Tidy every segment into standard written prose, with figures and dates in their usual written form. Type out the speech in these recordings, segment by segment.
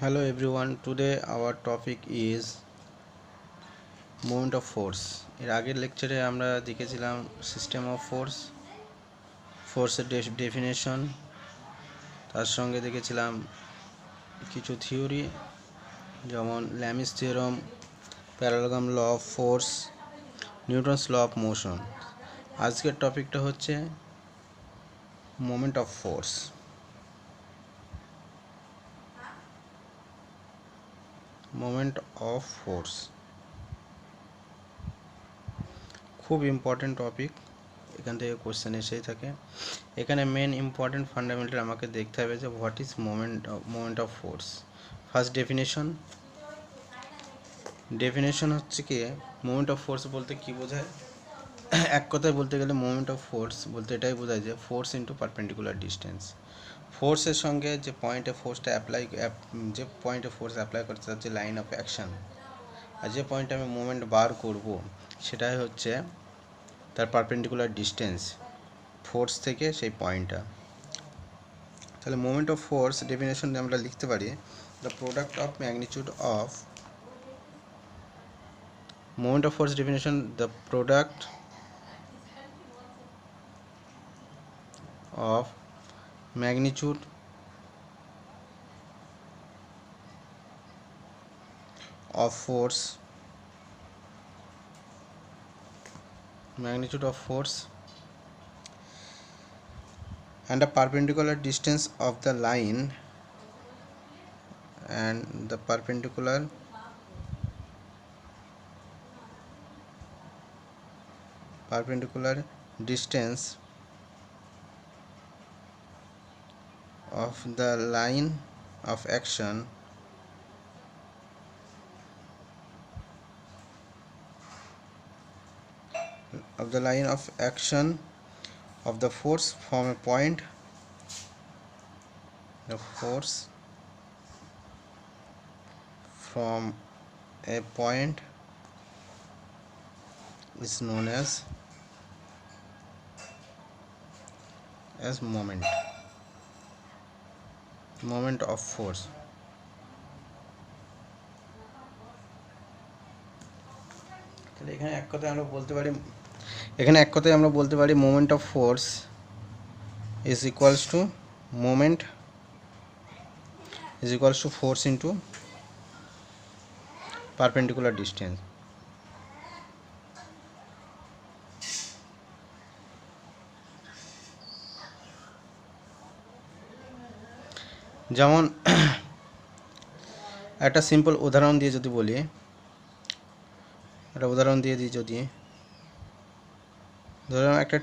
Hello everyone, today our topic is moment of force. এর আগের লেকচারে আমরা দেখেছিলাম সিস্টেম অফ ফোর্সের ডেফিনেশন, তার সঙ্গে দেখেছিলাম কিছু থিওরি যেমন Lami's theorem, parallelogram law of force, Newton's law of motion. আজকের টপিকটা হচ্ছে moment of force. Moment of force খুব ইম্পর্টেন্ট টপিক, এখান থেকে কোশ্চেন এসেই থাকে। এখানে মেন ইম্পর্টেন্ট ফান্ডামেন্টাল আমাকে দেখতে হবে যে what is moment of force. First definition হচ্ছে কি, মোমেন্ট অফ ফোর্স বলতে কি বোঝায়? এক কথায় বলতে গেলে মোমেন্ট অফ ফোর্স বলতে এটাই বোঝায় যে ফোর্স ইন্টু পারপেন্ডিকুলার ডিস্টেন্স। ফোর্সের সঙ্গে যে পয়েন্টে ফোর্স অ্যাপ্লাই করছে তার যে লাইন অফ অ্যাকশন, আর যে পয়েন্টে আমি মোমেন্ট বার করব সেটাই হচ্ছে তার পারপেন্ডিকুলার ডিস্টেন্স ফোর্স থেকে সেই পয়েন্টটা। তাহলে মোমেন্ট অফ ফোর্স ডেফিনেশন আমরা লিখতে পারি the product of magnitude of moment of force definition the product of magnitude of force and the perpendicular distance of the line and the perpendicular distance of the line of action of the force from a point, the force from a point is known as moment of force. তাহলে এখানে এক কথায় আমরা বলতে পারি moment of force is equals to force into perpendicular distance. যেমন একটা simple উদাহরণ দিয়ে যদি বলি, ধরুন একটা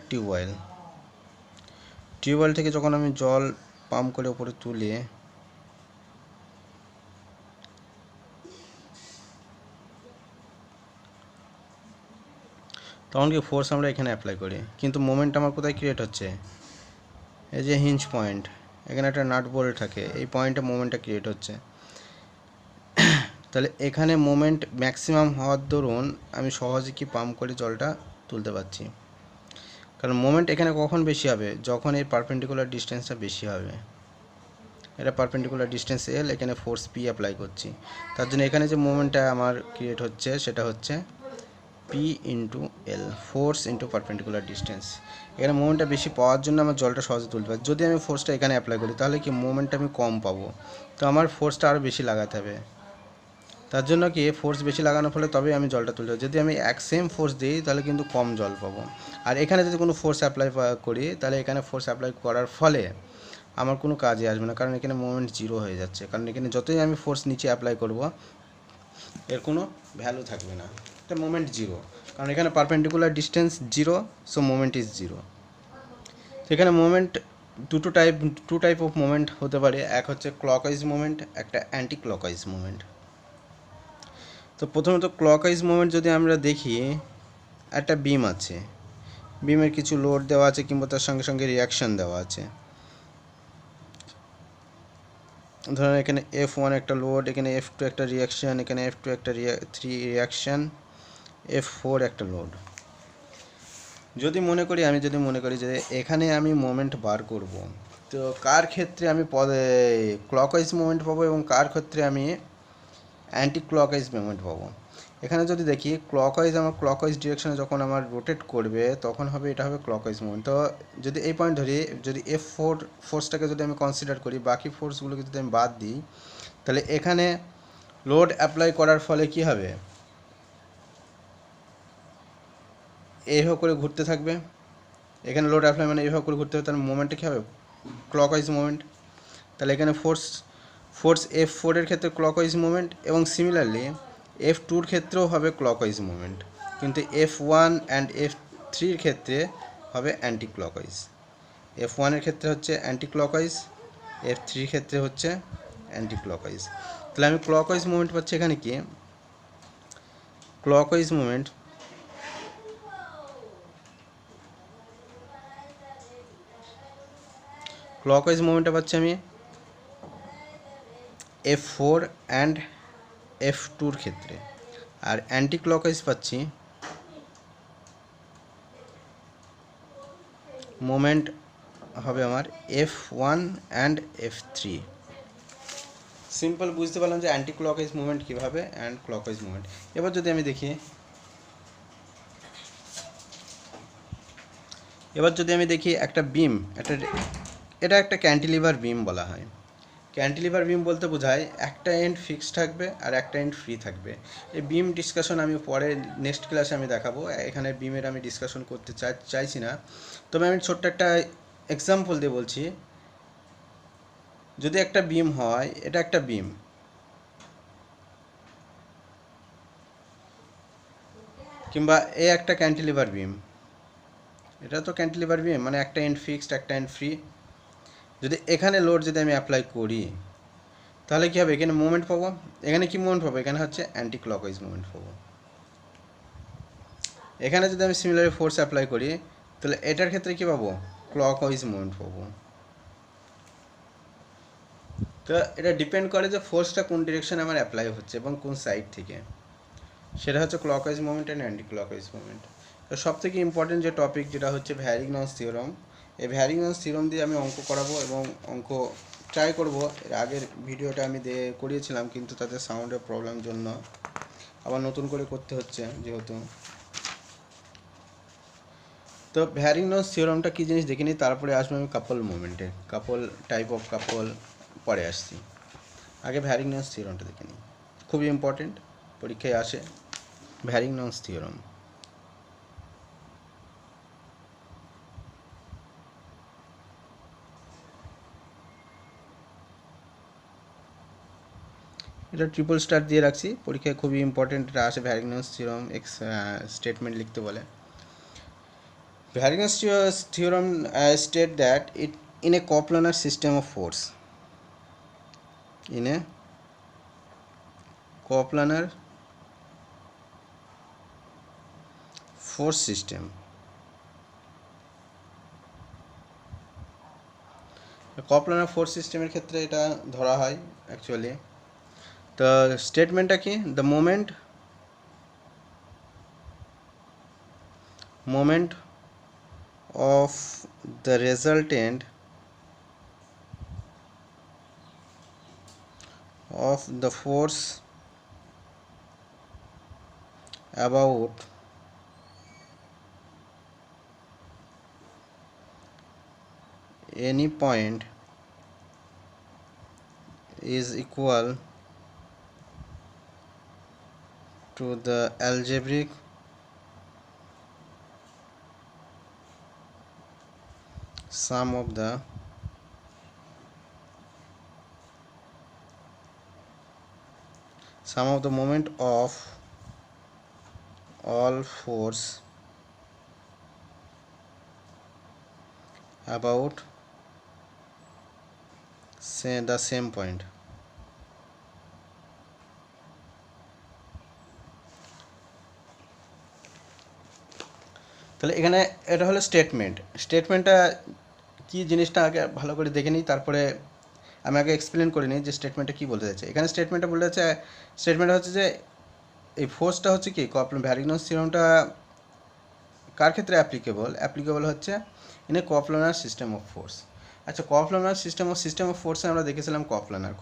টিউবওয়েল থেকে যখন আমি জল পাম্প করে উপরে তুলে তখন কি ফোর্স আমরা এখানে অ্যাপ্লাই করি, কিন্তু মোমেন্ট আমার কোথায় ক্রিয়েট হচ্ছে? এই যে হিঞ্জ পয়েন্ট, এখানে একটা নাট বোল্ট থাকে, এই পয়েন্টে মোমেন্টটা ক্রিয়েট হচ্ছে। তাহলে এখানে মোমেন্ট ম্যাক্সিমাম হওয়ার দরুন আমি সহজে কি পাম্প করে জলটা তুলতে পারছি। কারণ মোমেন্ট এখানে কখন বেশি হবে? যখন এর পারপেন্ডিকুলার ডিস্টেন্সটা বেশি হবে। এটা পারপেন্ডিকুলার ডিস্টেন্স এল, এখানে ফোর্স পি অ্যাপ্লাই করছি, তার জন্য এখানে যে মোমেন্টটা আমার ক্রিয়েট হচ্ছে সেটা হচ্ছে P into L, force into perpendicular distance. এখানে মোমেন্টটা বেশি পাওয়ার জন্য আমার জলটা সহজে তুলতে পারি। যদি আমি ফোর্সটা এখানে অ্যাপ্লাই করি তাহলে কি মোমেন্টটা আমি কম পাবো, তো আমার ফোর্সটা আরও বেশি লাগাতে হবে। তার জন্য কি ফোর্স বেশি লাগানোর ফলে তবেই আমি জলটা তুলতে পারি। যদি আমি সেম ফোর্স দিই তাহলে কিন্তু কম জল পাবো। আর এখানে যদি কোনো ফোর্স অ্যাপ্লাই করি তাহলে এখানে ফোর্স অ্যাপ্লাই করার ফলে আমার কোনো কাজে আসবে না, কারণ এখানে মোমেন্ট জিরো হয়ে যাচ্ছে। কারণ এখানে যতই আমি ফোর্স নিচে অ্যাপ্লাই করব এর কোনো ভ্যালু থাকবে না, এটা মোমেন্ট জিরো, কারণ এখানে perpendicular distance zero, so moment is zero. তো এখানে moment two type of moment হতে পারে, এক হচ্ছে ক্লকওয়াইজ মোমেন্ট, একটা অ্যান্টি ক্লকওয়াইজ মোমেন্ট। তো প্রথমত ক্লকওয়াইজ মোমেন্ট যদি আমরা দেখি, একটা বিম আছে, বিমের কিছু লোড দেওয়া আছে কিংবা তার সঙ্গে সঙ্গে রিয়াকশান দেওয়া আছে। ধরুন এখানে F1 একটা লোড, এখানে F2 একটা রিয়াকশান, এখানে F2 একটা 3 রিয়াকশান, F4 একটা লোড। আমি যদি মনে করি যে এখানে আমি মোমেন্ট বার করব, তো কার ক্ষেত্রে আমি ক্লকওয়াইজ মুভমেন্ট পাবো এবং কার ক্ষেত্রে আমি অ্যান্টি ক্লকওয়াইজ মুভমেন্ট পাবো। এখানে যদি দেখি আমার ক্লকওয়াইজ ডিরেকশনে যখন আমার রোটেট করবে তখন হবে এটা হবে ক্লকওয়াইজ মুভমেন্ট। তো যদি এই পয়েন্ট ধরি, যদি F4 ফোর্সটাকে যদি আমি কনসিডার করি, বাকি ফোর্সগুলোকে যদি আমি বাদ দিই, তাহলে এখানে লোড অ্যাপ্লাই করার ফলে কি হবে, এইভাবে করে ঘুরতে থাকবে। এখানে লোড অ্যাপ্লাই মানে এইভাবে করে ঘুরতে হবে, তাহলে মোমেন্টে কী হবে, ক্লকওয়াইজ মুভমেন্ট। তাহলে এখানে ফোর্স F4 এর ক্ষেত্রে ক্লকওয়াইজ মুভমেন্ট এবং সিমিলারলি F2 ক্ষেত্রেও হবে ক্লকওয়াইজ মুভমেন্ট, কিন্তু F1 অ্যান্ড F3 ক্ষেত্রে হবে অ্যান্টি ক্লকওয়াইজ। F1 এর ক্ষেত্রে হচ্ছে অ্যান্টি ক্লকওয়াইজ, F3 ক্ষেত্রে হচ্ছে অ্যান্টি ক্লকওয়াইজ। তাহলে আমি ক্লকওয়াইজ মুভমেন্ট পাচ্ছি এখানে কি, ক্লকওয়াইজ মুভমেন্টটা পাচ্ছি আমি F4 অ্যান্ড F2 ক্ষেত্রে, আর অ্যান্টি ক্লকওয়াইজ পাচ্ছি মোমেন্ট হবে আমার F1 অ্যান্ড F3। সিম্পল বুঝতে পারলাম যে অ্যান্টি ক্লকওয়াইজ মুভমেন্ট কীভাবে অ্যান্ড ক্লকওয়াইজ মুভমেন্ট। এবার যদি আমি দেখি একটা বিম, এটা একটা ক্যান্টিলিভার বিম বলা হয়। ক্যান্টিলিভার বিম বলতে বোঝায় একটা এন্ড ফিক্সড থাকবে আর একটা এন্ড ফ্রি থাকবে। এই বিম ডিসকাশন আমি পরে নেক্সট ক্লাসে আমি দেখাবো, এখানে বিমের আমি ডিসকাশন করতে চাইছি না। তবে আমি ছোট্ট একটা এক্সাম্পল দিয়ে বলছি, যদি একটা বিম হয়, এটা একটা বিম, কিংবা একটা ক্যান্টিলিভার বিম, এটা তো ক্যান্টিলিভার বিম মানে একটা এন্ড ফিক্সড একটা এন্ড ফ্রি। যদি এখানে লোড যদি আমি অ্যাপ্লাই করি তাহলে কী হবে, এখানে মুভমেন্ট পাবো। এখানে কি মুভমেন্ট পাবো, এখানে হচ্ছে অ্যান্টি ক্লকওয়াইজ মুভমেন্ট পাবো। এখানে যদি আমি সিমিলারলি ফোর্স অ্যাপ্লাই করি তাহলে এটার ক্ষেত্রে কী পাবো, ক্লকওয়াইজ মুভমেন্ট পাবো। তো এটা ডিপেন্ড করে যে ফোর্সটা কোন ডিরেকশনে আমার অ্যাপ্লাই হচ্ছে এবং কোন সাইড থেকে, সেটা হচ্ছে clockwise movement and anti clockwise movement. তো সবথেকে ইম্পর্টেন্ট যে টপিক যেটা হচ্ছে ভ্যারিং-ননস থিওরাম, এই ভ্যারিং-ননস থিওরাম দিয়ে আমি অঙ্ক করাবো এবং অঙ্ক ট্রাই করব। এর আগের ভিডিওটা আমি করিয়েছিলাম, কিন্তু তাতে সাউন্ডের প্রবলেম জন্য আবার নতুন করে করতে হচ্ছে যেহেতু। তো ভ্যারিং-ননস থিওরামটা কী জিনিস দেখে নিই, তারপরে আসবো আমি কাপল মুভমেন্টে, টাইপ অফ কাপল পরে আসছি। আগে ভ্যারিং-ননস থিওরামটা দেখে নিই, খুবই ইম্পর্টেন্ট, পরীক্ষায় আসে ভ্যারিং-ননস থিওরাম। এটা ট্রিপল স্টার দিয়ে রাখছি, পরীক্ষায় খুবই ইম্পর্টেন্ট, এটা আসে ভ্যারিং-ননস থিওরাম স্টেটমেন্ট লিখতে বলে। Varying-norms theorem state that in a coplanar system of force, in a coplanar force system, coplanar force সিস্টেমের ক্ষেত্রে এটা ধরা হয় অ্যাকচুয়ালি। তো স্টেটমেন্টটা কি, the moment of the resultant of the force about any point is equal to the algebraic sum of the moment of all force about say the same point. তাহলে এখানে এটা হলো স্টেটমেন্টটা কি জিনিসটা আগে ভালো করে দেখে নিই, তারপরে আমি আগে এক্সপ্লেন করে নিই যে স্টেটমেন্টটা কী বলতে চাইছে। এখানে স্টেটমেন্টটা হচ্ছে যে এই ফোর্সটা হচ্ছে কি, ভ্যারিং-ননস থিওরামটা কার ক্ষেত্রে অ্যাপ্লিকেবল হচ্ছে in a coplanar system of force. আচ্ছা, কপ্লানার সিস্টেম অফ ফোর্সে আমরা দেখেছিলাম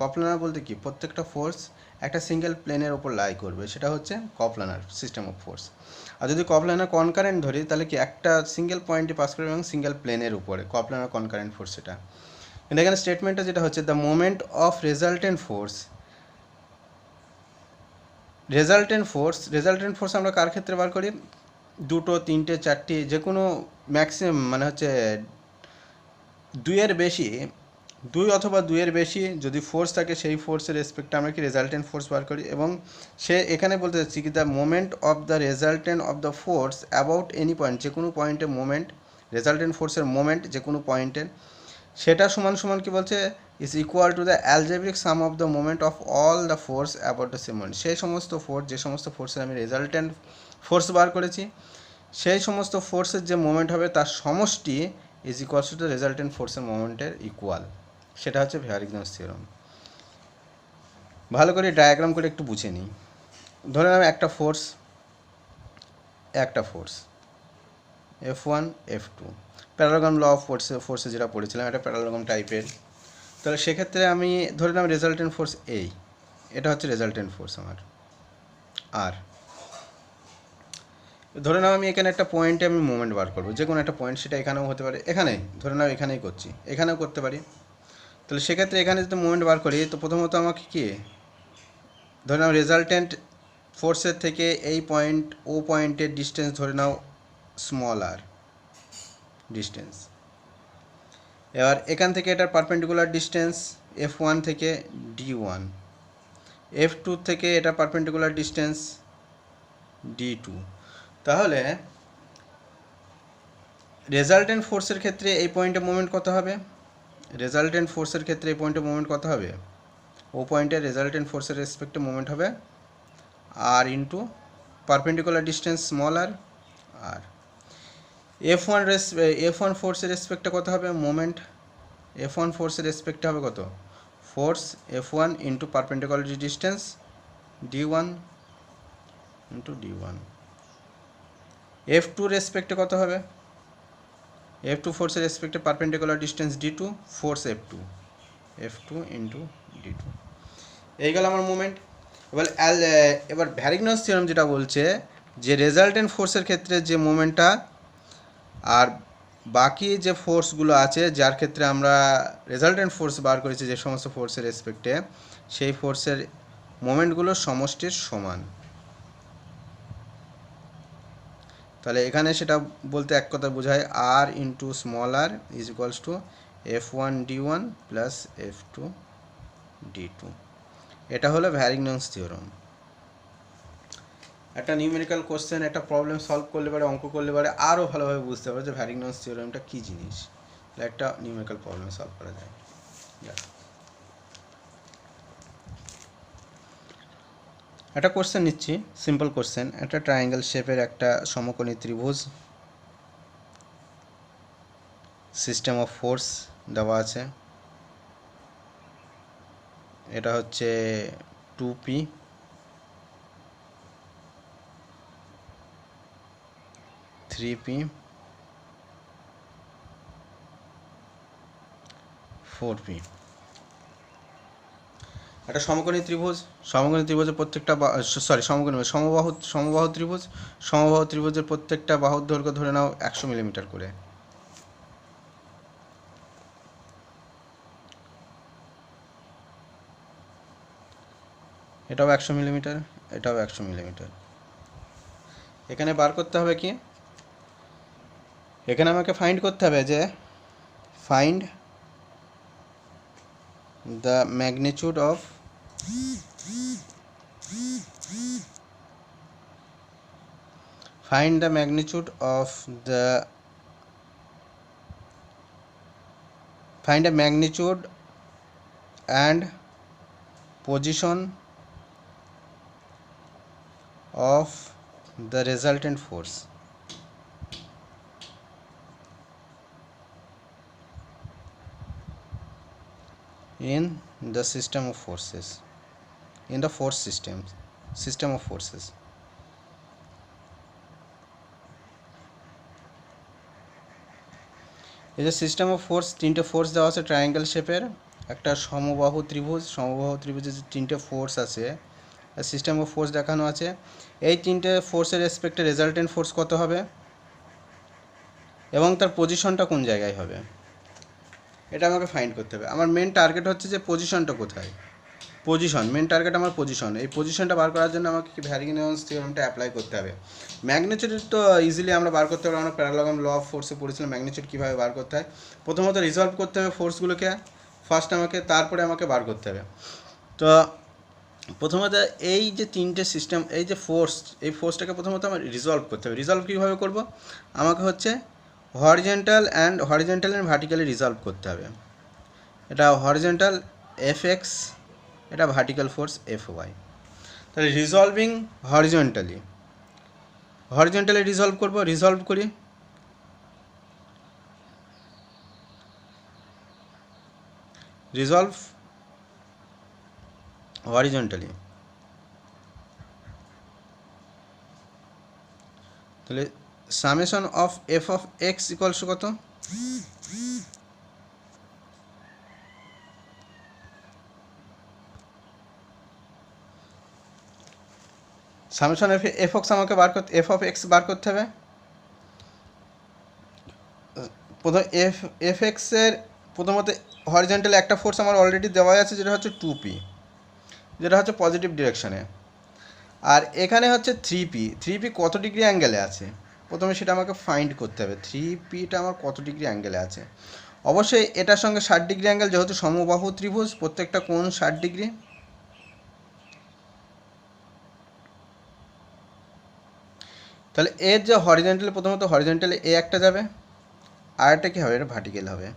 কপ্লানার বলতে কি, প্রত্যেকটা ফোর্স একটা সিঙ্গেল প্লেনের ওপর লাই করবে, সেটা হচ্ছে কপ্লানার সিস্টেম অফ ফোর্স। আর যদি কপ্লানার কনকারেন্ট ধরি তাহলে কি একটা সিঙ্গেল পয়েন্টে পাস করবে এবং সিঙ্গেল প্লেনের উপরে, কপ্লানার কনকারেন্ট ফোর্স সেটা। কিন্তু এখানে স্টেটমেন্টটা যেটা হচ্ছে the moment of resultant force আমরা কার ক্ষেত্রে বার করি, দুটো, তিনটে, চারটি, যে কোনো ম্যাক্সিমাম মানে হচ্ছে দুই অথবা দুইয়ের বেশি যদি ফোর্স থাকে সেই ফোর্সের রেসপেক্টে আমরা কি রেজাল্টেন্ট ফোর্স বার করি। এবং সে এখানে বলতে চাচ্ছি কি the moment of the resultant of the force about any point, যে কোনো পয়েন্টে মোমেন্ট, রেজাল্টেন্ট ফোর্সের মোমেন্ট যে কোনো পয়েন্টের, সেটা সমান সমান কি বলছে, is equal to the algebraic some of the moment of all the force about the same point. সেই সমস্ত ফোর্স, যে সমস্ত ফোর্সের আমি রেজাল্টেন্ট ফোর্স বার করেছি, সেই সমস্ত ফোর্সের যে মোমেন্ট হবে তার সমষ্টি is equals to the resultant ফোর্সের মোমেন্টের ইকুয়াল। সেটা হচ্ছে ভ্যারিগনস থিওরাম। ভালো করে ডায়াগ্রাম করে একটু বুঝে নিই। ধরে নাও একটা force F1 F2, parallelogram law of ফোর্সে যেটা পড়েছিলাম, এটা প্যারালোগ্রাম টাইপের। তাহলে সেক্ষেত্রে আমি ধরে নাও রেজাল্টেন্ট ফোর্স এটা হচ্ছে রেজাল্টেন্ট ফোর্স আমার। আর ধরে নাও আমি এখানে একটা পয়েন্টে আমি মুভমেন্ট বার করবো, যে কোনো একটা পয়েন্ট, সেটা এখানেও হতে পারে, এখানেই ধরে নাও এখানেই করছি, এখানেও করতে পারি। তাহলে সেক্ষেত্রে এখানে যদি মুভমেন্ট বার করি, তো প্রথমত আমাকে কি ধরে নাও রেজাল্টেন্ট ফোর্সের থেকে এই পয়েন্ট ও পয়েন্টের ডিস্টেন্স ধরে নাও স্মল আর ডিস্টেন্স। এবার এখান থেকে এটার পারপেন্ডিকুলার ডিস্টেন্স F1 থেকে D1, F2 থেকে এটা পারপেন্ডিকুলার ডিস্টেন্স D2। তাহলে রেজাল্টেন্ট ফোর্সের ক্ষেত্রে এই পয়েন্টে মোমেন্ট কত হবে, ও পয়েন্টের রেজাল্টেন্ট ফোর্সের রেসপেক্টে মোমেন্ট হবে আর ইন্টু পারপেন্ডিকুলার ডিস্টেন্স স্মল আর F1 ফোর্সের রেসপেক্টে কত হবে মোমেন্ট, F1 ফোর্সের রেসপেক্টে হবে কত, force F1 into perpendicular distance D1 into D1। F2 রেসপেক্টে কত হবে, F2 ফোর্সের রেসপেক্টে perpendicular distance D2, force F2 into D2। এই গেল আমার মোমেন্ট। এবার ভ্যারিগনস থিওরাম যেটা বলছে যে রেজাল্টেন্ট ফোর্সের ক্ষেত্রে যে মোমেন্টটা আর বাকি যে ফোর্সগুলো আছে, যার ক্ষেত্রে আমরা রেজাল্টেন্ট ফোর্স বার করেছি যে সমস্ত ফোর্সের রেসপেক্টে, সেই ফোর্সের মোমেন্টগুলোর সমষ্টির সমান। তাহলে এখানে সেটা বলতে এক কথা বোঝায় R into small R is equals to F1 D1 plus F2 D2। এটা হলো ভ্যারিগনস থিওরাম। একটা নিউমেরিক্যাল কোশ্চেন, একটা প্রবলেম সলভ করলে পারে, অঙ্ক করলে পারে আরও ভালোভাবে বুঝতে পারে যে ভ্যারিগনস থিওরামটা কী জিনিস। একটা নিউমেরিক্যাল প্রবলেম সলভ করা যায়। একটা কোশ্চেন নিচ্ছি, সিম্পল কোশ্চেন। একটা ট্রায়াঙ্গেল শেপের একটা সমকোণী ত্রিভুজ, সিস্টেম অফ ফোর্স দেওয়া আছে। এটা হচ্ছে 2P, 3P, 4P। একটা সমকোণী ত্রিভুজের প্রত্যেকটা সমবাহু ত্রিভুজের প্রত্যেকটা বাহুর দৈর্ঘ্য ধরে নাও 100 মিলিমিটার করে। এটাও 100 মিলিমিটার, এটাও 100 মিলিমিটার। এখানে বার করতে হবে কি, এখানে আমাকে ফাইন্ড করতে হবে যে find the magnitude of and position of the resultant force in the system of forces, in the force system of forces। এই যে সিস্টেম অফ ফোর্স, তিনটে ফোর্স দেওয়া আছে ট্রায়াঙ্গেল শেপের, একটা সমবাহু ত্রিভুজে যে তিনটে ফোর্স আছে, সিস্টেম অফ ফোর্স দেখানো আছে। এই তিনটে ফোর্সের রেসপেক্টে রেজাল্টেন্ট ফোর্স কত হবে এবং তার পজিশনটা কোন জায়গায় হবে, এটা আমাকে ফাইন্ড করতে হবে। আমার মেন টার্গেট হচ্ছে যে পজিশনটা কোথায়, পজিশন, মেন টার্গেট আমার পজিশন। এই পজিশনটা বার করার জন্য আমাকে কি ভ্যারিগেনিয়ন্স থিওরেমটা অ্যাপ্লাই করতে হবে। ম্যাগনিটিউড তো ইজিলি আমরা বার করতে পারবো, আমরা প্যারালাগাম ল অফ ফোর্সে পড়েছিলাম ম্যাগনিটিউড কীভাবে বার করতে হয়। প্রথমত রিজলভ করতে হবে ফোর্সগুলোকে ফার্স্ট আমাকে, তারপরে আমাকে বার করতে হবে। তো প্রথমত এই যে তিনটে সিস্টেম, এই যে ফোর্স, এই ফোর্সটাকে প্রথমত আমার রিজলভ করতে হবে। রিজলভ কীভাবে করব, আমাকে হচ্ছে হরিজেন্টাল অ্যান্ড ভার্টিক্যালি রিজলভ করতে হবে। এটা হরিজেন্টাল Fx, এটা ভার্টিক্যাল ফোর্স Fy। তাহলে রিজলভিং হরিজেন্টালি রিজলভ করব, রিজলভ করি। রিজলভ হরিজেন্টালি, তাহলে summation of F of x equals কত, সামেশন এফ অক্স আমাকে বার করতে, এফ অফ এক্স বার করতে হবে। প্রথম এফ এক্সের প্রথমত হরিজেন্টালি একটা ফোর্স আমার অলরেডি দেওয়া আছে, যেটা হচ্ছে 2p, যেটা হচ্ছে পজিটিভ ডিরেকশানে। আর এখানে হচ্ছে 3p কত ডিগ্রি অ্যাঙ্গেলে আছে, প্রথমে সেটা আমাকে ফাইন্ড করতে হবে। 3pটা আমার কত ডিগ্রি অ্যাঙ্গেলে আছে, অবশ্যই এটার সঙ্গে 60 ডিগ্রি অ্যাঙ্গেল, যেহেতু সমবাহু ত্রিভুজ প্রত্যেকটা কোণ 60 ডিগ্রি। তাহলে এর যে হরিজেন্টালি, প্রথমত হরিজেন্টালি এ একটা যাবে, আর একটা কী হবে, এটা ভার্টিক্যাল হবে।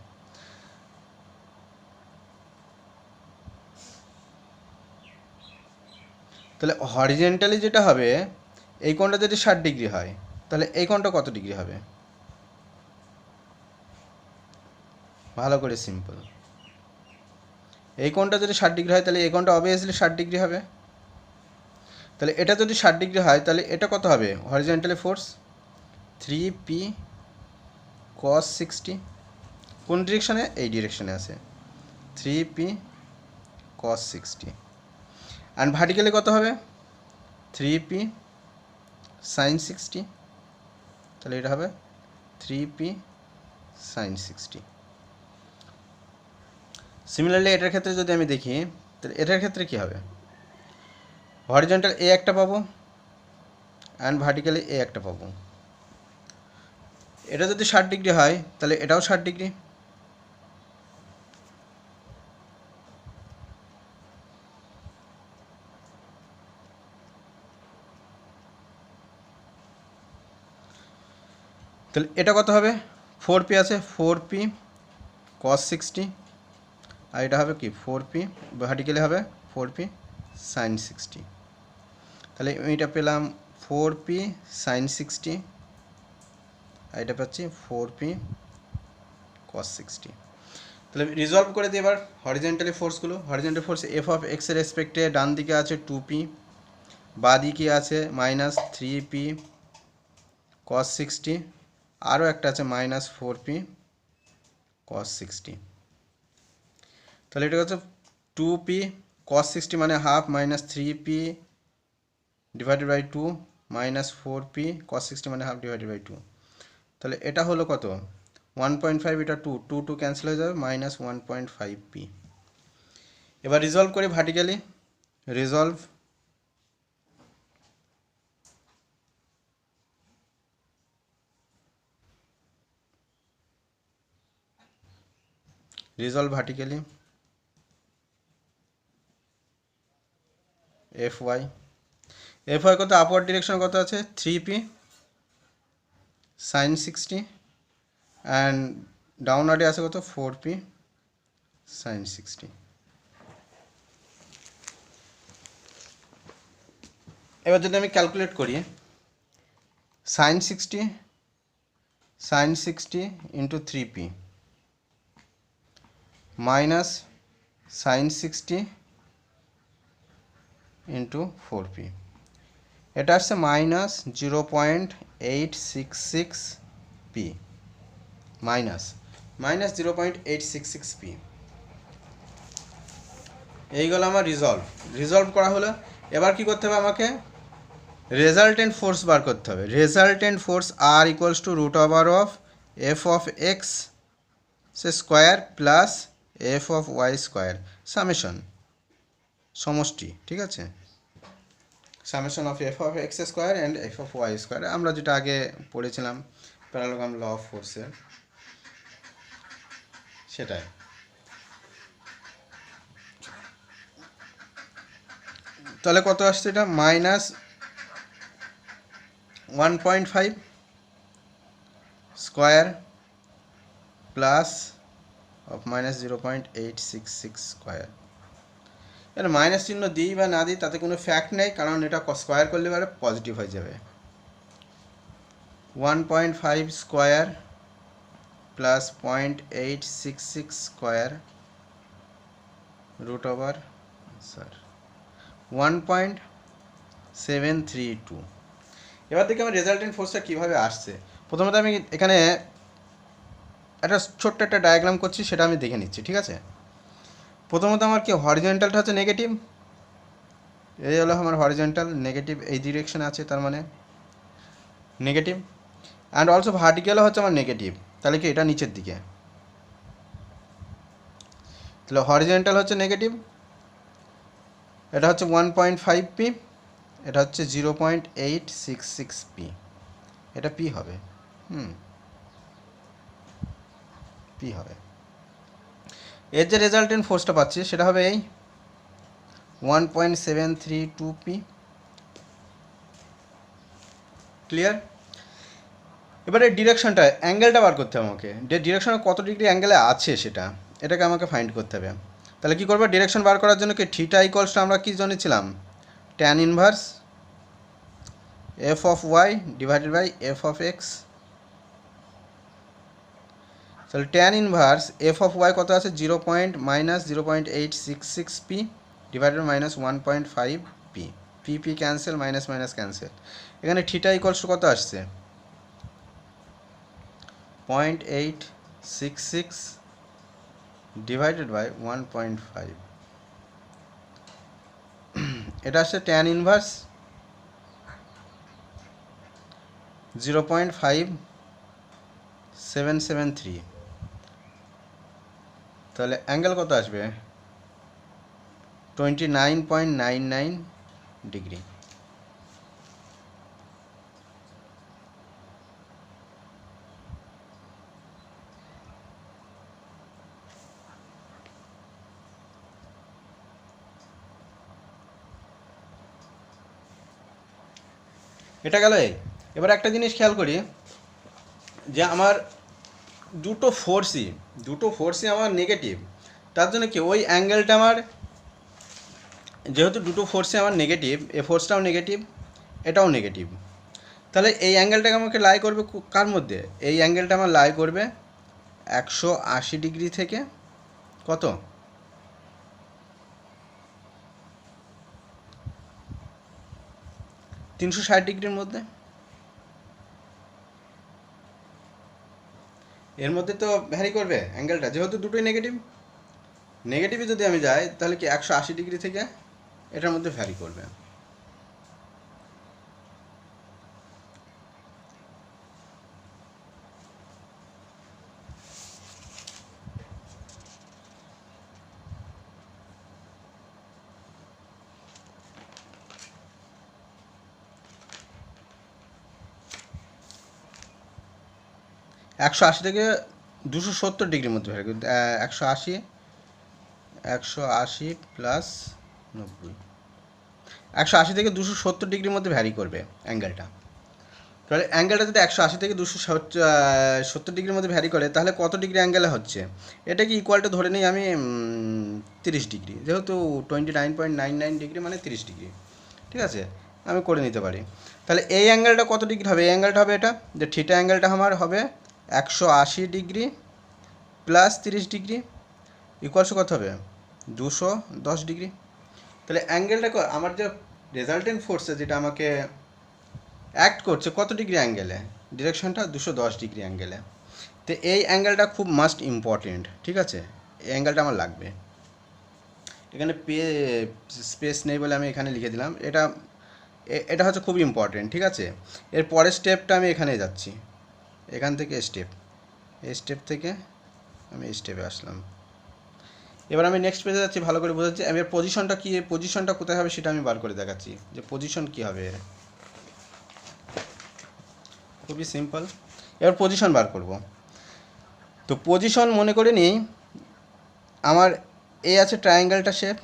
তাহলে হরিজেন্টালি যেটা হবে, এই কোণটা যদি 60 ডিগ্রি হয়, তাহলে এই কোণটা কত ডিগ্রি হবে, ভালো করে সিম্পল। এই কোণটা যদি 60 ডিগ্রি হয়, তাহলে এই কোণটা অবভিয়াসলি 60 ডিগ্রি হবে। তাহলে এটা যদি 60 ডিগ্রি হয়, তাহলে এটা কত হবে, হরিজেন্টালি ফোর্স 3p cos 60, কোন ডিরেকশানে, এই ডিরেকশানে আছে, 3p cos 60। অ্যান্ড ভার্টিক্যালি কত হবে, 3p sin 60, তাহলে এটা হবে 3p sin 60। সিমিলারলি এটার ক্ষেত্রে যদি আমি দেখি, তাহলে এটার ক্ষেত্রে কী হবে, হরিজেন্টাল এ একটা পাবো অ্যান্ড ভার্টিক্যালি এ একটা পাবো। এটা যদি 60 ডিগ্রি হয়, তাহলে এটাও 60 ডিগ্রি। তাহলে এটা কত হবে, 4p আছে, 4p cos 60, আর এটা হবে কি 4p, ভার্টিক্যালি হবে 4p sin 60। তাহলে এটা পেলাম 4p sin 60, আর এটা পাচ্ছি 4p cos 60। তাহলে রিজলভ করে দিই এবার হরিজেন্টালি ফোর্সগুলো। হরিজেন্টাল ফোর্স এফ অফ এক্সের রেসপেক্টে ডান দিকে আছে 2p, বাঁ দিকে আছে -3p cos 60, আরও একটা আছে -4p cos 60। তাহলে এটা হচ্ছে 2p cos 60 মানে half, -3p divided by 2 -4p cos 60 মানে হাফ ডিভাইডেড বাই 2। তাহলে এটা হলো কত, 1.5, এটা 2 ক্যান্সেল হয়ে যাবে, -1.5p। এবার রিজলভ করি ভার্টিক্যালি, রিজলভ ভার্টিক্যালি fy কত, আপওয়ার্ড ডিরেকশন কত আছে 3p sin 60, অ্যান্ড ডাউনওয়ার্ডে আছে কত 4p sin 60। এবার যদি আমি ক্যালকুলেট করি, sin 60 into 3p minus sin 60 into 4p, এটা আসছে -0.866p, মাইনাস 0.866 পি। এইগুলো আমার রিজলভ করা হলো। এবার কি করতে হবে আমাকে? রেজাল্টেন্ট ফোর্স বার করতে হবে। Resultant force R equals to root over of F of X square plus F of Y square summation, সমষ্টি, ঠিক আছে? Summation of F of X square and F of Y square, আমরা যেটা আগে পড়েছিলাম প্যারালোগ্রাম ল অফ ফোর্সের, সেটাই। তাহলে কত আসছে এটা? Minus 1.5 square plus of minus 0.866 square. এর মাইনাস চিহ্ন দিই বা না দিই তাতে কোনো ফ্যাক্ট নেই, কারণ এটা স্কোয়ার করলে পরে পজিটিভ হয়ে যাবে। 1.5 square plus 0.866 square root over 1.732। এবার দেখি আমার রেজাল্টেন্ট ফোর্সটা কীভাবে আসছে। প্রথমত আমি এখানে একটা ছোট্ট একটা ডায়াগ্রাম করছি, সেটা আমি দেখে নিচ্ছি, ঠিক আছে? প্রথমত আমার কি হরিজন্টালটা হচ্ছে নেগেটিভ, এই হলো আমার হরিজন্টাল, নেগেটিভ এই ডিরেকশন আছে, তার মানে নেগেটিভ। অ্যান্ড অলসো ভার্টিক্যালও হচ্ছে আমার নেগেটিভ, তাহলে কি এটা নিচের দিকে, তাহলে হরিজন্টাল হচ্ছে নেগেটিভ। এটা হচ্ছে 1.5 পি, এটা হচ্ছে 0.866 পি, এটা পি হবে, পি হবে। এর যে রেজাল্টেন্ট ফোর্সটা পাচ্ছি সেটা হবে এই 1.732 পি। ক্লিয়ার? এবারে ডিরেকশনটা, অ্যাঙ্গেলটা বার করতে হবে আমাকে, ডিরেকশনে কত ডিগ্রি অ্যাঙ্গেলে আছে এটাকে আমাকে ফাইন্ড করতে হবে। তাহলে কী করবো? ডিরেকশন বার করার জন্য কি থিটা ইকুয়ালসটা আমরা কী জেনেছিলাম? Tan inverse F of Y divided by F of X. তাহলে tan inverse F of Y কত আছে? Minus 0.866 P divided minus 1.5 P. P P cancel, minus minus cancel. এখানে থিটা ইকুয়ালস কত আসছে? 0.866 ডিভাইডেড বাই 1.5, এটা আসছে ট্যান ইনভার্স 0.5773। তাহলে angle কত আসবে? 29.99 ডিগ্রি। এটা গেল এই। এবার একটা জিনিস খেয়াল করি যে আমার দুটো ফোর্সই আমার নেগেটিভ, তার জন্য কি ওই অ্যাঙ্গেলটা আমার, যেহেতু দুটো ফোর্সই আমার নেগেটিভ, এ ফোর্সটাও নেগেটিভ, এটাও নেগেটিভ, তাহলে এই অ্যাঙ্গেলটাকে আমাকে লাই করবে কার মধ্যে? এই অ্যাঙ্গেলটা আমার লাই করবে 180 ডিগ্রি থেকে কত? 360 ডিগ্রির মধ্যে। এর মধ্যে তো ভ্যারি করবে অ্যাঙ্গেলটা, যেহেতু দুটোই নেগেটিভে যদি আমি যাই তাহলে কি 180 ডিগ্রি থেকে এটার মধ্যে ভ্যারি করবে। একশো আশি থেকে 270 ডিগ্রির মধ্যে ভ্যারি করবে। 180 প্লাস 90, 180 থেকে 270 ডিগ্রির মধ্যে ভ্যারি করবে অ্যাঙ্গেলটা। তাহলে অ্যাঙ্গেলটা যদি 180 থেকে 270 ডিগ্রির মধ্যে ভ্যারি করে, তাহলে কত ডিগ্রি অ্যাঙ্গেলে হচ্ছে? এটা কি ইকুয়ালটা ধরে নিই আমি 30 ডিগ্রি, যেহেতু 29.99 ডিগ্রি মানে 30 ডিগ্রি, ঠিক আছে? আমি করে নিতে পারি। তাহলে এই অ্যাঙ্গেলটা কত ডিগ্রি হবে? এই অ্যাঙ্গেলটা হবে এটা, যে থিটা অ্যাঙ্গেলটা আমার হবে 180 ডিগ্রি প্লাস 30 ডিগ্রি ইকুয়ালস কত হবে? 210 ডিগ্রি। তাহলে অ্যাঙ্গেলটা আমার যে রেজাল্টেন্ট ফোর্সে যেটা আমাকে অ্যাক্ট করছে কত ডিগ্রি অ্যাঙ্গেলে? ডিরেকশনটা 210 ডিগ্রি অ্যাঙ্গেলে। তো এই অ্যাঙ্গেলটা খুব মাস্ট ইম্পর্টেন্ট, ঠিক আছে, এই অ্যাঙ্গেলটা আমার লাগবে। এখানে স্পেস নেই বলে আমি এখানে লিখে দিলাম, এটা হচ্ছে খুব ইম্পর্টেন্ট, ঠিক আছে। এর পরের স্টেপটা আমি এখানে যাচ্ছি, এখান থেকে এই স্টেপ থেকে আমি এই স্টেপে আসলাম। এবার আমি নেক্সট পেজে যাচ্ছি, ভালো করে বোঝাচ্ছি। আমি এর পজিশনটা কী, পজিশনটা কোথায় হবে সেটা আমি বার করে দেখাচ্ছি, যে পজিশন কী হবে এর। খুবই সিম্পল। এবার পজিশন বার করব। তো পজিশন মনে করে নিই আমার এই আছে ট্রায়াঙ্গেলটা শেপ,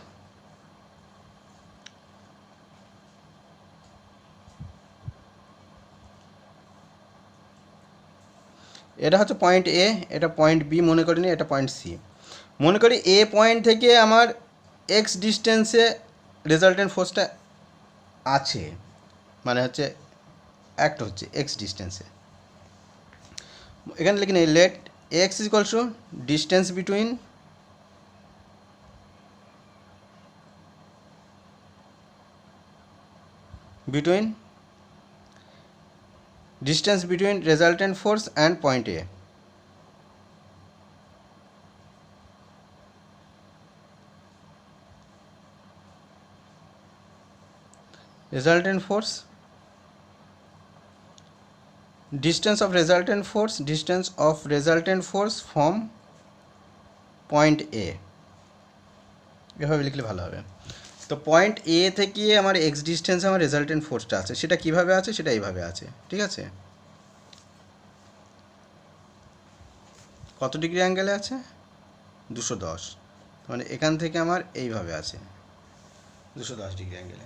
এটা হচ্ছে পয়েন্ট এ, এটা পয়েন্ট বি মনে করি নি, এটা পয়েন্ট সি মনে করি। এ পয়েন্ট থেকে আমার এক্স ডিস্টেন্সে রেজাল্টেন্ট ফোর্সটা আছে, মানে হচ্ছে অ্যাক্ট হচ্ছে এক্স ডিস্টেন্সে। এখানে লিখে নিই let X is equals to distance between distance between resultant force and point A. Resultant force, distance of resultant force from point A, এভাবে লিখলে ভালো হবে। তো পয়েন্ট এ থেকে আমার এক্স ডিস্টেন্সে আমার রেজাল্টেন্ট ফোর্সটা আছে, সেটা কিভাবে আছে, সেটা এইভাবে আছে, ঠিক আছে। কত ডিগ্রি অ্যাঙ্গেলে আছে, 210, মানে এখান থেকে আমার এইভাবে আছে 210 ডিগ্রি অ্যাঙ্গেলে।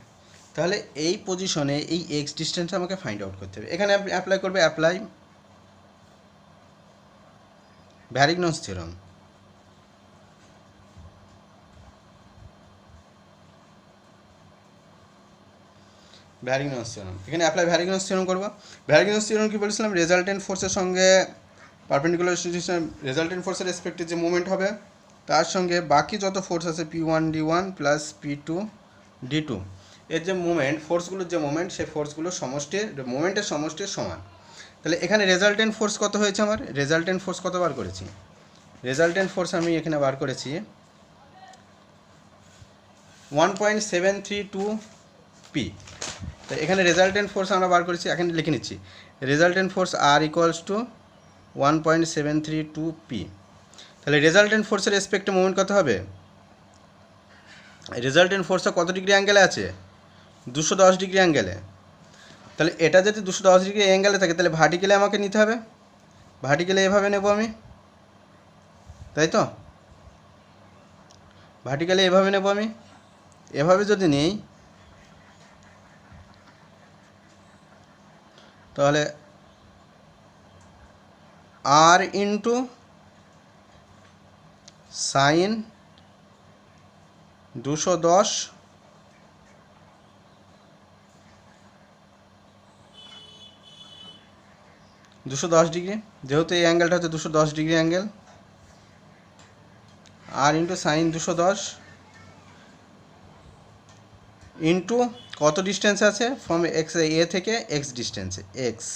তাহলে এই পজিশনে এই এক্স ডিস্টেন্সটা আমাকে ফাইন্ড আউট করতে হবে। এখানে অ্যাপ্লাই করবে, অ্যাপ্লাই ভ্যারিগনস থিওরাম। ভ্যারিগনস থিওরাম, এখানে অ্যাপ্লাই ভ্যারিগনস থিওরাম করবো। ভ্যারিগনস থিওরাম কি বলেছিলাম, রেজাল্টেন্ট ফোর্সের সঙ্গে পারপেন্ডিকুলার রেজাল্টেন্ট ফোর্সের রেসপেক্টে যে মুভমেন্ট হবে তার সঙ্গে বাকি যত ফোর্স আছে P1D1 প্লাস P2D2 এর যে মুভমেন্ট, ফোর্সগুলোর যে মুভমেন্ট, সেই ফোর্সগুলোর সমষ্টির মুভমেন্টের সমষ্টির সমান। তাহলে এখানে রেজাল্টেন্ট ফোর্স কত হয়েছে আমার, রেজাল্টেন্ট ফোর্স কত বার করেছি, রেজাল্টেন্ট ফোর্স আমি এখানে বার করেছি 1.732 P। তো এখানে রেজাল্টেন্ট ফোর্স আমরা বার করেছি, এখানে লিখে নিচ্ছি resultant force R equals to 1.732 P। তাহলে রেজাল্টেন্ট ফোর্সের রেসপেক্টে মুভমেন্ট কত হবে, রেজাল্টেন্ট ফোর্সটা কত ডিগ্রি অ্যাঙ্গেলে আছে, 210 ডিগ্রি অ্যাঙ্গেলে। তাহলে এটা যদি 210 ডিগ্রি অ্যাঙ্গেলে থাকে তাহলে ভার্টিক্যালে আমাকে নিতে হবে, ভার্টিক্যালে এভাবে নেব আমি, তাই তো, ভার্টিক্যালে এভাবে নেব আমি। এভাবে যদি নেই তাহলে R ইন্টু সাইন 210 ডিগ্রি, যেহেতু এই অ্যাঙ্গেলটা হচ্ছে 210 degree angle, R into sine 210 into কত ডিস্টেন্সে আছে, ফ্রম এক্স এ থেকে এক্স ডিস্টেন্সে, এক্স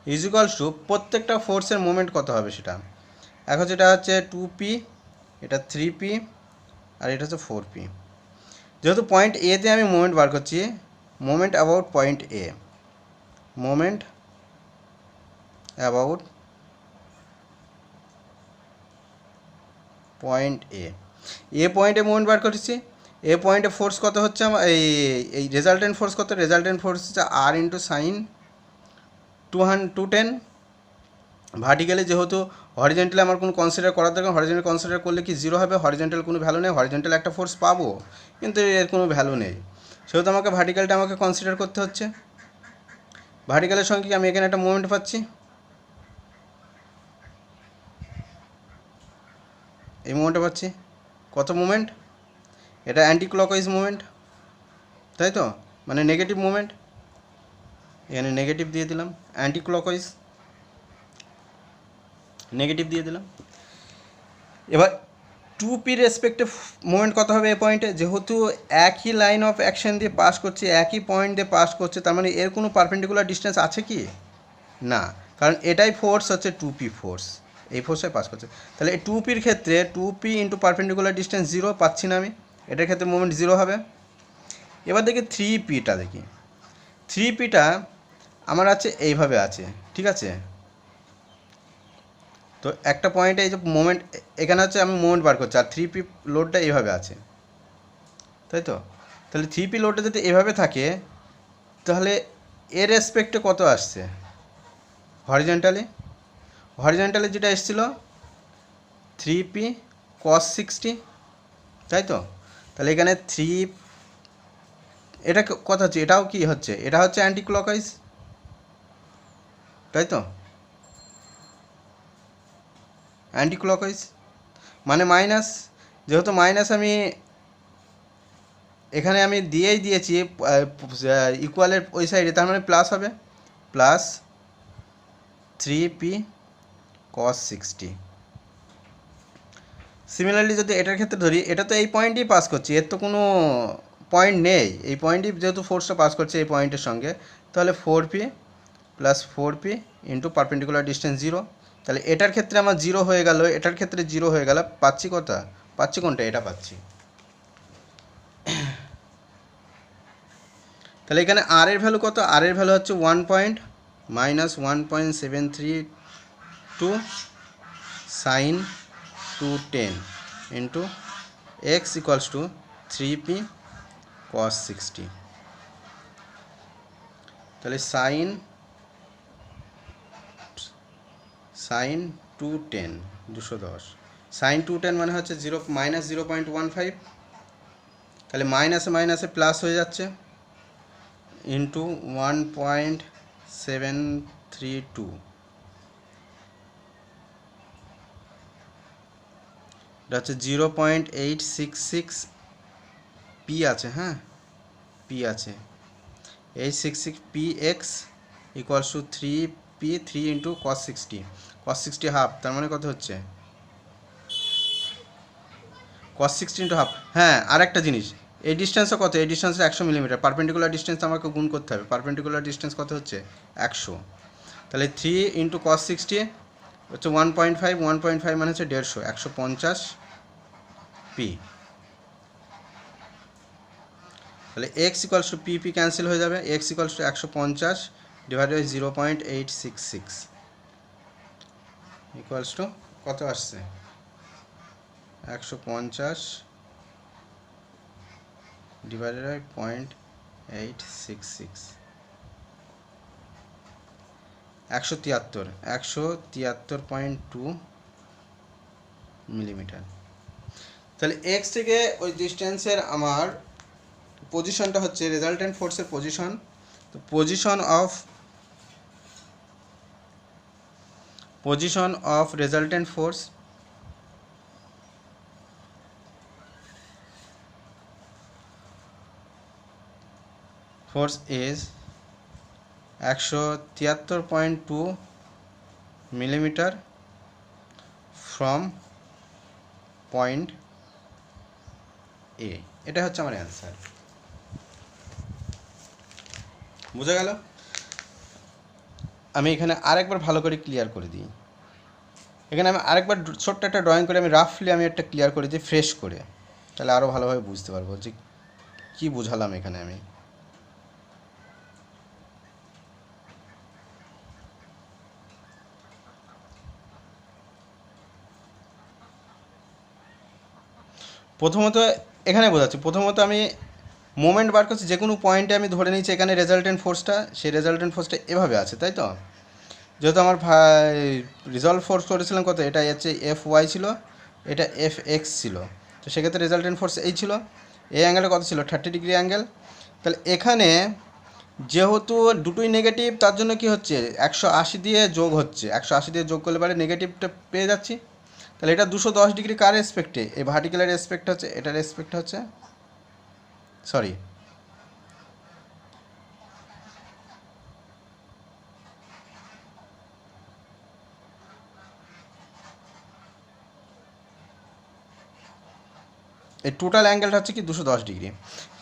ইজ ইকুয়ালস টু প্রত্যেকটা ফোর্সের মোমেন্ট কত হবে সেটা। এখন যেটা হচ্ছে 2P, এটা 3P, আর এটা হচ্ছে 4P। যেহেতু পয়েন্ট এতে আমি মোমেন্ট বার করছি, moment about point A, moment about point A পয়েন্টে মোমেন্ট বার করেছি। এ পয়েন্টে ফোর্স কত হচ্ছে আমার, এই রেজাল্টেন্ট ফোর্স কত, রেজাল্টেন্ট ফোর্স হচ্ছে R ইন্টু সাইন 210। ভার্টিক্যালি যেহেতু হরিজেন্টালে আমার কোনো কনসিডার করার দরকার, হরিজেন্টাল কনসিডার করলে কি জিরো হবে, হরিজেন্টাল কোনো ভ্যালু নেই, হরিজেন্টাল একটা ফোর্স পাবো কিন্তু এর কোনো ভ্যালু নেই, সেহেতু আমাকে ভার্টিক্যালটা আমাকে কনসিডার করতে হচ্ছে। ভার্টিক্যালের সঙ্গে কি আমি এখানে একটা মুভমেন্ট পাচ্ছি, এই মুভমেন্টটা পাচ্ছি, কত মুভমেন্ট, এটা অ্যান্টি ক্লকওয়াইজ মুভমেন্ট, তাই তো, মানে নেগেটিভ মুভমেন্ট, এখানে নেগেটিভ দিয়ে দিলাম, অ্যান্টি ক্লকওয়াইজ নেগেটিভ দিয়ে দিলাম। এবার 2P রেসপেক্টে মুভমেন্ট কত হবে এ পয়েন্টে, যেহেতু একই লাইন অফ অ্যাকশন দিয়ে পাস করছে, একই পয়েন্ট দিয়ে পাস করছে, তার মানে এর কোনো পারপেন্ডিকুলার ডিস্টেন্স আছে কি না, কারণ এটাই ফোর্স হচ্ছে 2p ফোর্স, এই ফোর্সে পাস করছে। তাহলে এই 2pর ক্ষেত্রে 2p ইন্টু পারপেন্ডিকুলার ডিস্টেন্স 0 পাচ্ছি না আমি, এটার ক্ষেত্রে মোমেন্ট 0 হবে। এবার দেখি 3pটা দেখি, 3pটা আমার আছে এইভাবে আছে, ঠিক আছে। তো একটা পয়েন্টে এই যে মোমেন্ট এখানে হচ্ছে আমি মোমেন্ট বার করছি, আর 3p লোডটা এইভাবে আছে, তাই তো। তাহলে 3p লোডটা যদি এভাবে থাকে তাহলে এর রেসপেক্টে কত আসছে হরিজন্টালি যেটা এসেছিলো 3p cos 60, তাই তো। তাহলে এখানে 3 এটা কথা হচ্ছে, এটাও কি হচ্ছে, এটা হচ্ছে অ্যান্টি ক্লকওয়াইজ, তাই তো, অ্যান্টি ক্লকওয়াইজ মানে মাইনাস, যেহেতু মাইনাস আমি এখানে আমি দিয়েই দিয়েছি ইকুয়ালের ওই সাইডে, তার মানে প্লাস হবে, প্লাস 3p cos 60। সিমিলারলি যদি এটার ক্ষেত্রে ধরি, এটা তো এই পয়েন্টেই পাস করছি, এর তো কোনো পয়েন্ট নেই, এই পয়েন্টই যেহেতু ফোর্সটা পাস করছে এই পয়েন্টের সঙ্গে, তাহলে 4p plus 4p into perpendicular distance 0। তাহলে এটার ক্ষেত্রে আমার 0 হয়ে গেল, এটার ক্ষেত্রে 0 হয়ে গেল, পাচ্ছি পাচ্ছি কোনটা, এটা পাচ্ছি। তাহলে এখানে আর এর ভ্যালু কত, আর এর ভ্যালু হচ্ছে 1.-1.732 sine 210 into X equals to 3p cos 60। তাহলে সাইন 210 210 সাইন 210 মানে হচ্ছে -0.15, তাহলে মাইনাসে মাইনাসে প্লাস হয়ে যাচ্ছে, ইন্টু 1.732, এটা হচ্ছে 0.866 পি আছে, হ্যাঁ পি আছে, 866 P x equals to 3p 3 into cos 60 half, তার মানে কত হচ্ছে cos 60 ইন্টু হাফ। হ্যাঁ আর একটা জিনিস, এই ডিস্টেন্সও কত, এই ডিস্টেন্সে 100 মিলিমিটার, পারপেন্ডিকুলার ডিস্টেন্স আমাকে গুণ করতে হবে, পারপেন্ডিকুলার ডিস্টেন্স কত হচ্ছে 100, তাহলে 3 ইন্টু cos 60 হচ্ছে 1.5 মানে হচ্ছে 150, 150 পি। তাহলে X equals to P cancel হয়ে যাবে, X equals to 150 divide by 0.866 equals to কত আসছে 150 ডিভাইডেড বাই 0.866, 173.2 মিলিমিটার। তাহলে এক্স থেকে ওই ডিস্টেন্সের আমার পজিশনটা হচ্ছে রেজাল্টেন্ট ফোর্সের পজিশন, তো position of resultant force is 173.2 millimetre from point A. এটা হচ্ছে আমার অ্যান্সার, বুঝা গেল। আমি এখানে আরেকবার ভালো করে ক্লিয়ার করে দিই, এখানে আমি আরেকবার ছোট্ট একটা ড্রয়িং করে আমি রাফলি একটা ক্লিয়ার করে দিই ফ্রেশ করে, তাহলে আরও ভালোভাবে বুঝতে পারবো যে কী বুঝালাম এখানে আমি। প্রথমত এখানে বোঝাচ্ছি, প্রথমত আমি মোমেন্ট বার করছি, যে কোনো পয়েন্টে আমি ধরে নিচ্ছি এখানে রেজাল্টেন্ট ফোর্সটা, সেই রেজাল্টেন্ট ফোর্সটা এভাবে আছে, তাই তো। যেহেতু আমার রিজলভ ফোর্স করেছিলাম কত, এটা হচ্ছে Fy ছিল, এটা Fx ছিল, তো সেক্ষেত্রে রেজাল্টেন্ট ফোর্স এই ছিল, এই অ্যাঙ্গেলটা কত ছিল 30 ডিগ্রি অ্যাঙ্গেল। তাহলে এখানে যেহেতু দুটোই নেগেটিভ, তার জন্য কি হচ্ছে 180 দিয়ে যোগ হচ্ছে, 180 দিয়ে যোগ করলে পরে নেগেটিভটা পেয়ে যাচ্ছি। তাহলে এটা 210 ডিগ্রি কার রেসপেক্টে, এই ভার্টিক্যালের রেসপেক্ট হচ্ছে, এটার রেসপেক্ট হচ্ছে সরি এই টোটাল অ্যাঙ্গেলটা হচ্ছে কি 210 ডিগ্রি।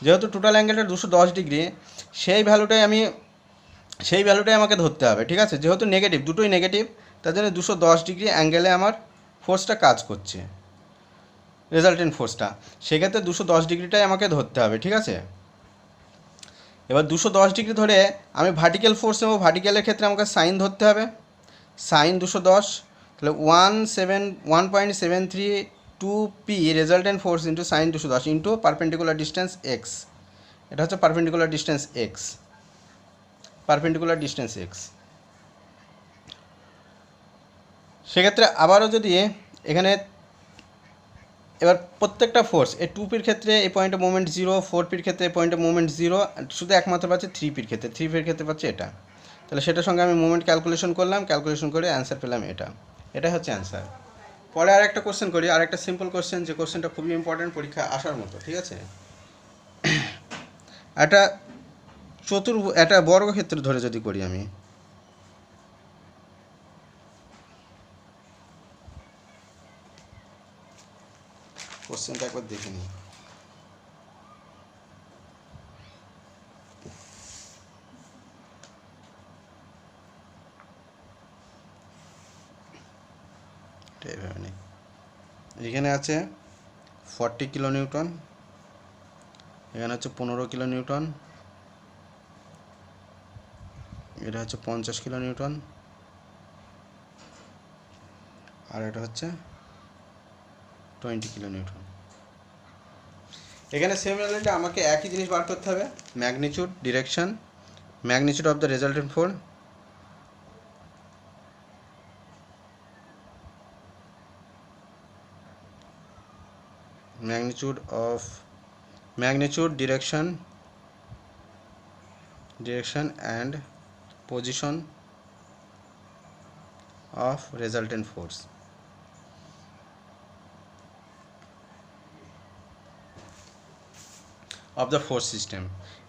যেহেতু টোটাল অ্যাঙ্গেলটা 210 ডিগ্রি, সেই ভ্যালুটাই আমি সেই ভ্যালুটাই আমাকে ধরতে হবে, ঠিক আছে। যেহেতু নেগেটিভ, দুটোই নেগেটিভ, তার জন্য 210 ডিগ্রি অ্যাঙ্গেলে আমার ফোর্সটা কাজ করছে, রেজাল্টেন্ট ফোর্সটা। সেক্ষেত্রে 210 ডিগ্রিটাই আমাকে ধরতে হবে, ঠিক আছে। এবার 210 ডিগ্রি ধরে আমি ভার্টিক্যাল ফোর্স নেবো। ভার্টিক্যালের ক্ষেত্রে আমাকে সাইন ধরতে হবে, সাইন 210, তাহলে 1.7322p resultant force into sine 210 into perpendicular distance x. এটা হচ্ছে perpendicular distance x, perpendicular distance x. সেক্ষেত্রে আবারও যদি এখানে এবার প্রত্যেকটা ফোর্স, এই 2পির ক্ষেত্রে এই পয়েন্টে মোমেন্ট 0, 4পির ক্ষেত্রে এই পয়েন্টে মোমেন্ট 0, শুধু একমাত্র পাচ্ছে 3পির ক্ষেত্রে, 3পির ক্ষেত্রে পাচ্ছে এটা। তাহলে সেটার সঙ্গে আমি মোমেন্ট ক্যালকুলেশন করলাম, ক্যালকুলেশন করে অ্যান্সার পেলাম এটা। এটাই হচ্ছে অ্যান্সার। পরে আর একটা কোশ্চেন করি, আর একটা সিম্পল কোশ্চেন, যে কোশ্চেনটা খুবই ইম্পর্টেন্ট, পরীক্ষা আসার মতো, ঠিক আছে। একটা বর্গক্ষেত্র ধরে যদি করি আমি, কোশ্চেনটা একবার দেখে নিই। এইভাবে নেই, এখানে আছে 40 কিলো নিউটন, এখানে হচ্ছে 15 কিলো নিউটন, এটা হচ্ছে 50 কিলো নিউটন, আর এটা হচ্ছে 20 কিলো নিউটন। এখানে সিমিলারলি আমাকে একই জিনিস বার করতে হবে, magnitude, direction, magnitude of the resultant force, magnitude, direction and position of resultant force. of the force system,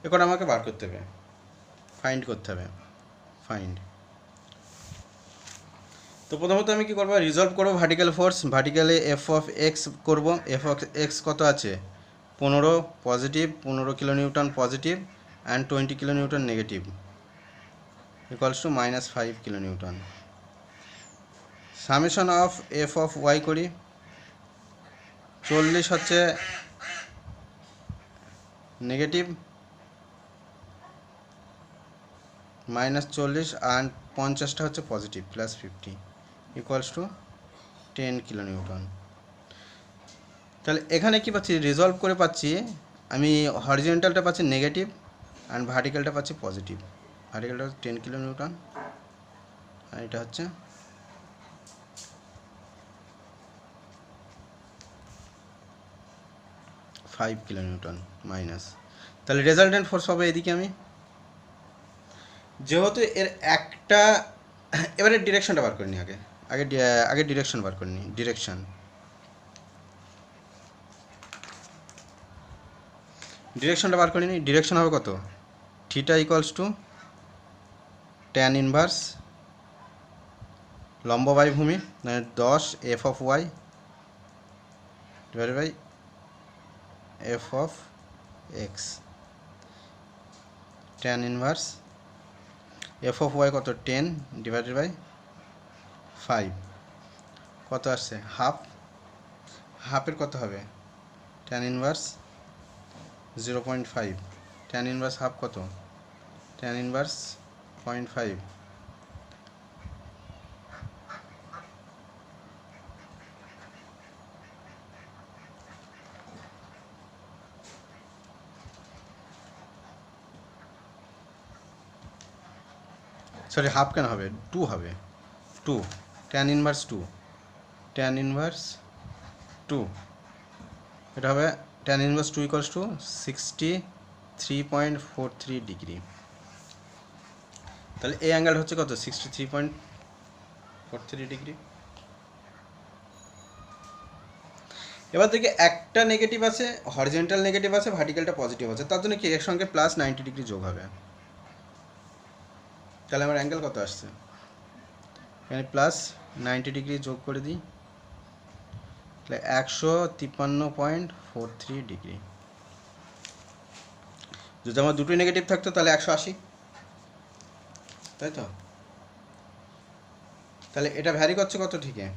এখন আমাকে বার করতে হবে, ফাইন্ড করতে হবে, ফাইন্ড। তো প্রথমত আমি কি করব, রিজলভ করব ভার্টিক্যাল ফোর্স। ভার্টিক্যালে এফ অফ এক্স করব, এফ অফ এক্স কত আছে, 15 positive, 15 kilo newton positive and 20 kilo newton negative, equals to -5 kilo newton. Summation of F of Y করি, 40 হচ্ছে নেগেটিভ, -40 অ্যান্ড 50টা হচ্ছে positive, +50, equals to 10 kilo newton. তাহলে এখানে কি পাচ্ছি, রিজলভ করে পাচ্ছি আমি, হরিজন্টালটা পাচ্ছি নেগেটিভ অ্যান্ড ভার্টিক্যালটা পাচ্ছি পজিটিভ। ভার্টিক্যালটা হচ্ছে 10 কিলো নিউটন আর এটা হচ্ছে 5 কিলো নিউটন মাইনাস। তাহলে রেজাল্টেন্ট ফোর্স হবে এদিকে আমি, যেহেতু এর একটা, এবারে ডিরেকশনটা বার করে নিই, আগে ডিরেকশন বার করে নিই। ডিরেকশনটা বার করে নিই। ডিরেকশন হবে কত, theta equals to tan inverse লম্ব বাই ভূমি 10 F of Y divided by F of X, tan inverse F of Y কত 10 ডিভাইডেড বাই 5, কত আসছে হাফ, হাফের কত হবে tan inverse 0.5, tan inverse half কত, ট্যান ইনভার্স 0.5, সরি হাফ কেন হবে, 2 হবে, 2 ট্যান ইনভার্স 2, ট্যান ইনভার্স 2, এটা হবে tan inverse 2 equals to 63.43 degree. তাহলে এই অ্যাঙ্গেল হচ্ছে কত, 63.43 ডিগ্রি। এবার দেখি একটা নেগেটিভ আছে, হরিজন্টাল নেগেটিভ আছে, ভার্টিক্যালটা পজিটিভ আছে, তার জন্য কি এর সঙ্গে +90 ডিগ্রি যোগ হবে। তাহলে আমার অ্যাঙ্গেল কত আসছে, এখানে +90 ডিগ্রি যোগ করে দিই, তাহলে 153.43 ডিগ্রি। যদি আমার দুটোই নেগেটিভ থাকতো তাহলে 180, তাই তো? তাহলে এটা ভ্যারি করছে কত? ঠিকই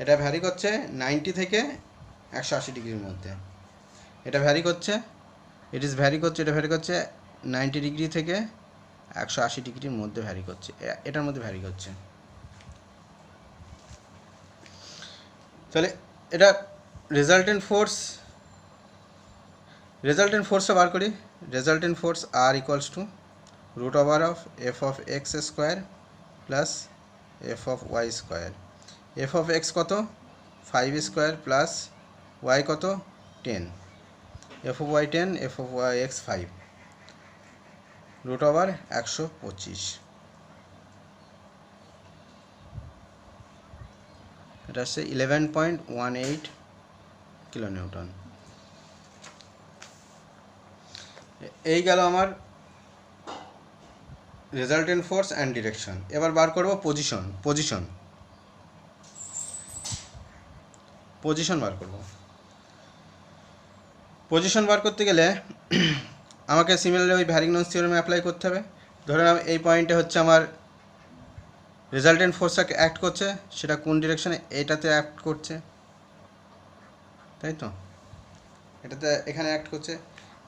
এটা ভ্যারি করছে 90 থেকে 180 ডিগ্রির মধ্যে। এটা ভ্যারি করছে, এটা ভ্যারি করছে 90 ডিগ্রি থেকে 180 ডিগ্রির মধ্যে ভ্যারি করছে, এটার মধ্যে ভ্যারি করছে। তাহলে এটা রেজাল্টেন্ট ফোর্সটা বার করি। Resultant force R equals to root over of F of X square plus F of Y square. F of X কত? 5 স্কোয়ার প্লাস ওয়াই কত? 10। F of Y 10, F of Y X 5, root over 125। এটা হচ্ছে 11.18 kilonewton. এই গেল আমার resultant force and direction. এবার বার করব position বার করব। পজিশন বার করতে গেলে আমাকে সিমিলারলি ওই ভ্যারিং-নন্স থিওরেম অ্যাপ্লাই করতে হবে। ধরে নাও এই পয়েন্টে হচ্ছে আমার রেজাল্টেন্ট ফোর্সটা অ্যাক্ট করছে, সেটা কোন ডিরেকশনে? এটাতে অ্যাক্ট করছে, তাই তো? এটাতে এখানে অ্যাক্ট করছে,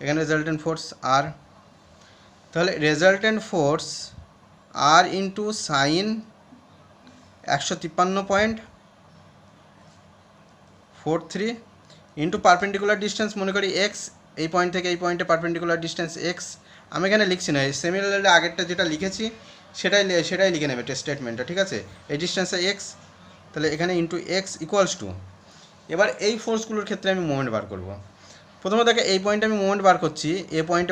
এখানে রেজাল্টেন্ট ফোর্স আর। তাহলে resultant force R into sine 153.43 into perpendicular distance, মনে করি এক্স, এই পয়েন্ট থেকে এই পয়েন্টে পারপেন্ডিকুলার ডিস্টেন্স এক্স। আমি এখানে লিখছি না, সিমিলারলি আগেরটা যেটা লিখেছি সেটাই লিখে নেবে স্টেটমেন্টটা, ঠিক আছে? এই ডিস্টেন্সে এক্স, তাহলে এখানে ইন্টু এক্স ইকুয়ালস টু। এবার এই ফোর্সগুলোর ক্ষেত্রে আমি মোমেন্ট বার করব। প্রথমে দেখে এই পয়েন্টে আমি মোমেন্ট বার করছি,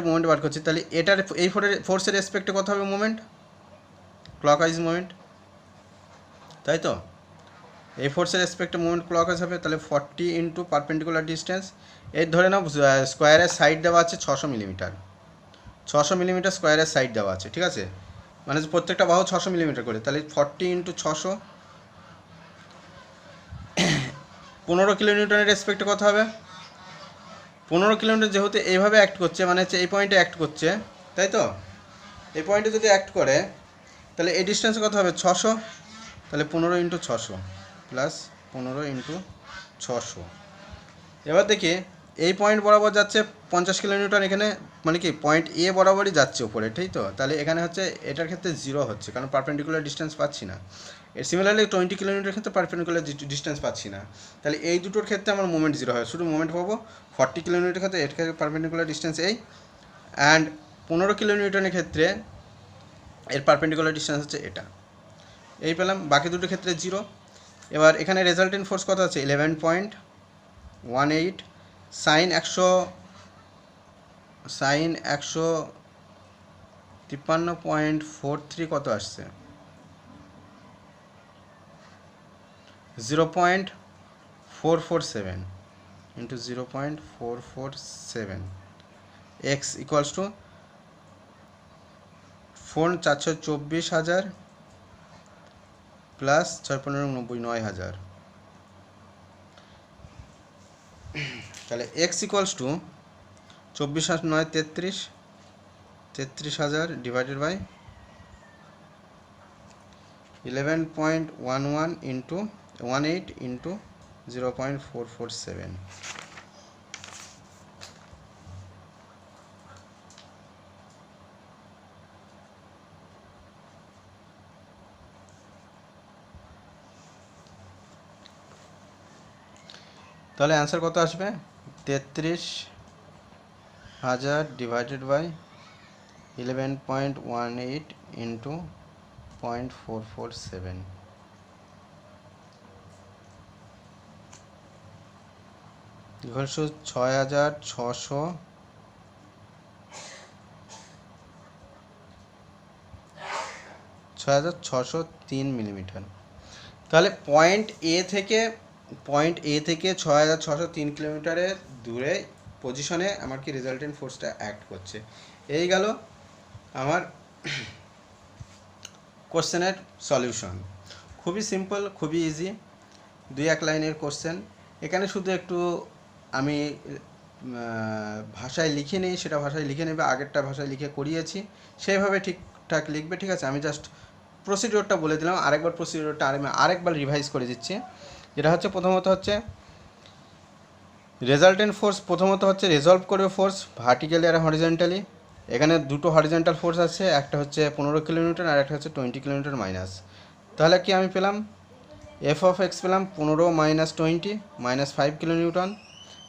মোমেন্ট বার করছি, তাহলে এটার এই ফোর্সের রেসপেক্টে কত হবে মোমেন্ট? ক্লকওয়াইজ মোমেন্ট, তাই তো? এই ফোর্সের রেসপেক্টে মোমেন্ট ক্লকওয়াইজ হবে। তাহলে 40 ইন্টু পারপেন্ডিকুলার ডিস্টেন্স, এর ধরে নাও স্কোয়ারের সাইড দেওয়া আছে 600 মিলিমিটার, 600 মিলিমিটার স্কোয়ারের সাইড দেওয়া আছে, ঠিক আছে? মানে প্রত্যেকটা বাহু 600 মিলিমিটার করে। তাহলে 40 ইন্টু 600, 15 কিলোনিউটনের রেসপেক্টে কত হবে? 15 কিলোমিটার। যেহেতু এইভাবে অ্যাক্ট করছে, মানে হচ্ছে এই পয়েন্টে অ্যাক্ট করছে, তাই তো? এই পয়েন্টে যদি অ্যাক্ট করে তাহলে এই ডিস্টেন্স কত হবে? 600। তাহলে 15 ইন্টু 600 প্লাস 15 ইন্টু 600। এবার দেখি এই পয়েন্ট বরাবর যাচ্ছে 50 কিলোমিটার, এখানে মানে কি পয়েন্ট এ বরাবরই যাচ্ছে উপরে, ঠিক তো? তাহলে এখানে হচ্ছে এটার ক্ষেত্রে 0 হচ্ছে, কারণ পারপেন্ডিকুলার ডিস্টেন্স পাচ্ছি না। এর সিমিলারলি 20 কিলোমিটার ক্ষেত্রে পারপেন্ডিকুলার ডিস্টেন্স পাচ্ছি না, তাহলে এই দুটোর ক্ষেত্রে আমার মোমেন্ট 0 হয়। শুধু মোমেন্ট পাবো 40 কিলোমিটার ক্ষেত্রে এর ক্ষেত্রে পারপেন্ডিকুলার ডিস্টেন্স এই, অ্যান্ড 15 কিলোমিটারের ক্ষেত্রে এর পারপেন্ডিকুলার ডিস্টেন্স হচ্ছে এটা, এই পেলাম। বাকি দুটোর ক্ষেত্রে 0। এবার এখানে রেজাল্টেন্ট ফোর্স কত আছে? 11.18 সাইন 153.43 কত আসছে? 0.447 into 0.447 X equals to 4,424,000 plus 6,15,90,000। তাহলে X equals to 24,9 33,000 divided by 11.11 into 18 into 0.447। তাহলে অ্যান্সার কত আসবে? 33,000 divided by 11.18 into 0.447। Equals to 6,603 millimetre. তাহলে পয়েন্ট এ থেকে 6,603 কিলোমিটারের দূরে পজিশনে আমার কি রেজাল্টেন্ট ফোর্সটা অ্যাক্ট করছে। এই গেল আমার কোশ্চেনের সলিউশন। খুবই সিম্পল, খুবই ইজি, 2-1 লাইনের কোশ্চেন। এখানে শুধু একটু আমি ভাষায় লিখে নিই সেটা ভাষায় লিখে নেবে, আগেরটা ভাষায় লিখে করিয়েছি সেইভাবে ঠিকঠাক লিখবে, ঠিক আছে। আমি জাস্ট প্রসিডিওরটা বলে দিলাম, আরেকবার প্রসিডিওরটা আরেকবার রিভাইজ করে দিচ্ছি। যেটা হচ্ছে প্রথমত হচ্ছে রেজাল্টেন্ট ফোর্স, প্রথমত হচ্ছে রেজলভ করবে ফোর্স ভার্টিক্যালি আর হরিজন্টালি। এখানে দুটো হরিজন্টাল ফোর্স আছে, একটা হচ্ছে 15 কিলোমিটার আর একটা হচ্ছে 20 কিলোমিটার মাইনাস। তাহলে কি আমি পেলাম, এফ অফ এক্স পেলাম 15 minus 20 minus 5 kilonewton.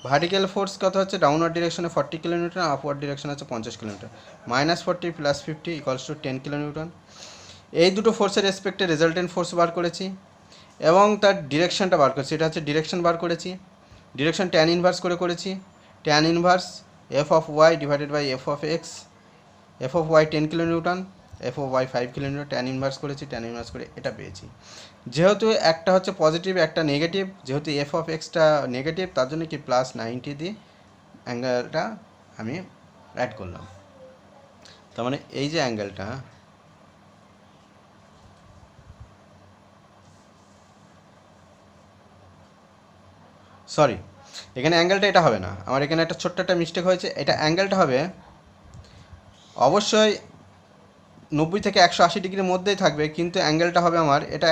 Vertical force কত হচ্ছে ডাউনওয়ার্ড ডিরেকশনে 40 কিলোমিটার, আপওয়ার্ড ডিরেকশন হচ্ছে 50 কিলোমিটার। -40 + 50 = 10 কিলোনিউটন। এই দুটো ফোর্সের রেসপেক্টে রেজাল্টেন্ট ফোর্স বার করেছি এবং তার ডিরেকশনটা বার করেছি, এটা হচ্ছে ডিরেকশন বার করেছি। ডিরেকশন ট্যান ইনভার্স করেছি, tan inverse F of Y divided by F of X. F of Y 10 kilonewton, F of Y 5 kilometre, tan inverse করেছি, ট্যান ইনভার্স করে এটা পেয়েছি। যেহেতু একটা হচ্ছে পজিটিভ একটা নেগেটিভ, যেহেতু এফ অফ এক্সটা নেগেটিভ তার জন্য কি +90 দিয়ে অ্যাঙ্গেলটা আমি অ্যাড করলাম। তার মানে এই যে অ্যাঙ্গেলটা, সরি এখানে অ্যাঙ্গেলটা এটা হবে না, আমার এখানে একটা ছোট্ট একটা মিস্টেক হয়েছে। এটা অ্যাঙ্গেলটা হবে অবশ্যই 90 থেকে 180 ডিগ্রির মধ্যেই থাকবে, কিন্তু অ্যাঙ্গেলটা হবে আমার এটা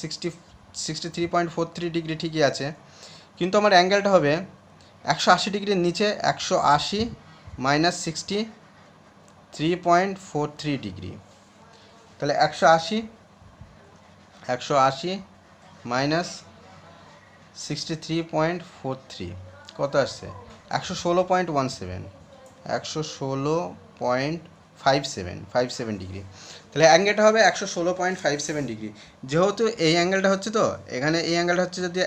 63.43 ডিগ্রি ঠিকই আছে, কিন্তু আমার অ্যাঙ্গেলটা হবে 180 ডিগ্রির নিচে 180 - 63.43 ডিগ্রি। তাহলে 180 - 63.43 কত আসছে, 116.17, 116.57 ডিগ্রি। তাহলে অ্যাঙ্গেলটা হবে 116.57 ডিগ্রি। যেহেতু এই অ্যাঙ্গেলটা হচ্ছে, তো এখানে এই অ্যাঙ্গেলটা হচ্ছে যদি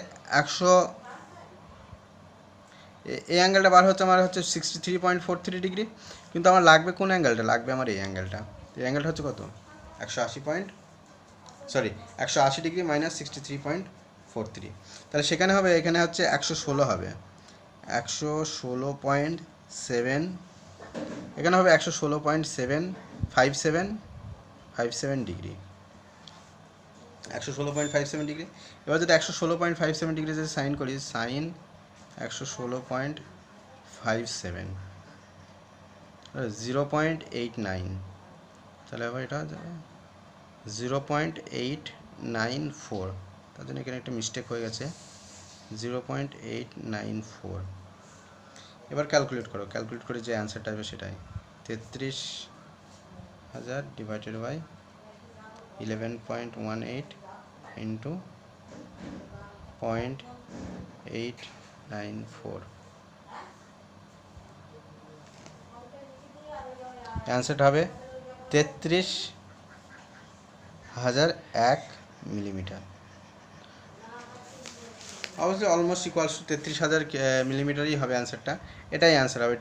এই অ্যাঙ্গেলটা বার হচ্ছে আমার হচ্ছে 63.43 ডিগ্রি, কিন্তু আমার লাগবে কোন অ্যাঙ্গেলটা, লাগবে আমার এই অ্যাঙ্গেলটা। এই অ্যাঙ্গেলটা হচ্ছে কত, 180 ডিগ্রি - 63.43। তাহলে সেখানে হবে, এখানে হচ্ছে 116 হবে, 116.7, এখানে হবে 116.757 ডিগ্রি, 116.57 ডিগ্রি। এবার যদি 116.57 ডিগ্রি যদি সাইন করি, সাইন 116.57 0.89, তাহলে আবার এটা 0.894, তার জন্য এখানে একটা মিস্টেক হয়ে গেছে, 0.894। এবার ক্যালকুলেট করে যে অ্যান্সারটা হবে সেটাই 33,000 ডিভাইডেড বাই 11.18 ইন্টু 0.894। অ্যান্সারটা হবে 33,001 মিলিমিটার। অবশ্যই অলমোস্ট ইকুয়ালস টু 33,000 মিলিমিটারই হবে অ্যান্সারটা, এটাই অ্যান্সার হবে।